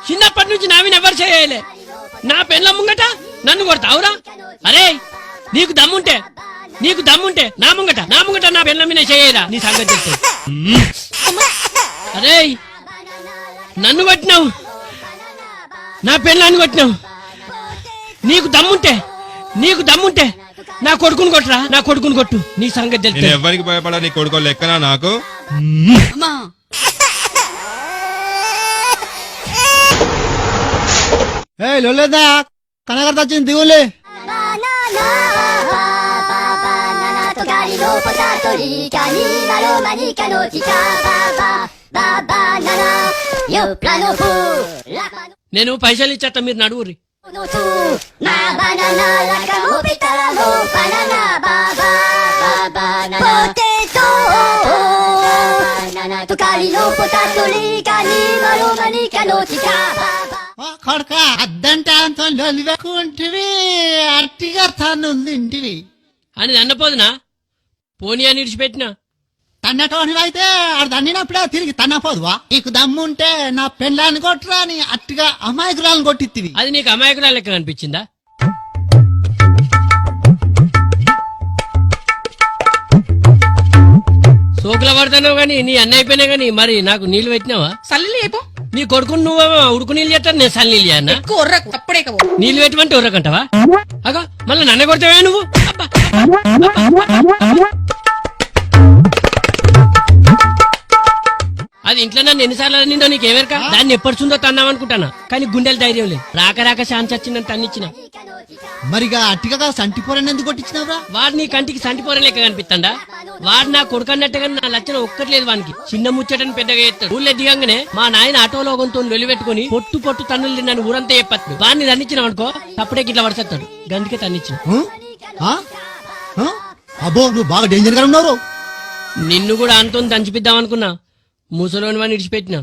చిన్నప్పటి నుంచి నావిని ఎవరు చేయలే. నా పెళ్ళ ముంగట నన్ను కొడతావురా? అరే నీకు దమ్ముంటే నా ముంగట నా పెళ్ళ మీద చేయరా, నీ సంగతి చెప్తే. అరే నన్ను కొట్టినావు, నా పెళ్ళాన్ని కొట్టినావు. నీకు దమ్ముంటే నా కొడుకుని కొట్టురా, నా కొడుకుని కొట్టు, నీ సంగతి తెలుసు. ఎవరికి భయపడా, నీ కొడుకో లెక్కనా నాకు? లొల్లేదా కనగర్ తెచ్చింది దిగులే. నేను పైసలు ఇచ్చేస్తా, మీరు నడువురి. కొడక అద్దంటే అంత లొలివెక్కుంటివి, అట్టిగా తన్నుందింటివి అని అన్నపోదునా, పోనీ అని ఇడిచిపెట్టినా. తన్నటోని అయితే దన్నినప్పుడే తిరిగి తన్నపోదువా? నీకు దమ్ముంటే నా పెళ్ళాన్ని కొట్టురా అని అట్టిగా అమాయకురాలను కొట్టిత్తివి. అది నీకు అమాయకురాలు లెక్క అనిపించిందా? సోకుల పడతావు గాని నీ అన్న అయిపోయినా గాని మరి నాకు నీళ్లు పెట్టినావా? సల్లి అయిపో. నీ కొడుకుని నువ్వేమో ఉడుకు నీళ్ళు చేస్తాను, నేను సల్లి నీళ్ళు అన్న. నీళ్ళు పెట్టమంటే ఉర్రకంటావా? అగో మళ్ళీ నన్ను కొడతావా నువ్వు? అది ఇంట్లో నన్ను ఎన్నిసార్లు నిందో నీకు ఏమేరక? దాన్ని ఎప్పటిచుందో తన్నామనుకుంటానా, కానీ గుండెలు ధైర్యం లేదు. రాక శాంతి వచ్చిందని తన్నిచ్చిన. మరిగా అట్టిగా సంటిపోరని ఎందుకు కొట్టించినవరా? వాడు నీ కంటికి సంటిపోర లెక్క కనిపిస్తాడా? వాడు నా కొడుకన్నట్టుగా నా లక్షణం ఒక్కట్లేదు వానికి. చిన్న ముచ్చటని పెద్దగా చేస్తాడు. ఊళ్ళో దిగంగానే మా నాయన ఆటోలో కొంత లొలిపెట్టుకుని పొట్టు తన్నులు తిన్నాను ఊరంతా చెప్పచ్చు. వాడిని తన్నిచ్చినావు అనుకో తప్పుడే గిట్లా పడతాడు. గందుకే తన్నిచ్చిన. అబ్బో నువ్వు బాగా డేంజర్ గా ఉన్నావు. నిన్ను కూడా అంతో దంచిపిద్దామనుకున్నా, ముసలోని వాడిని ఇడిచిపెట్టినా.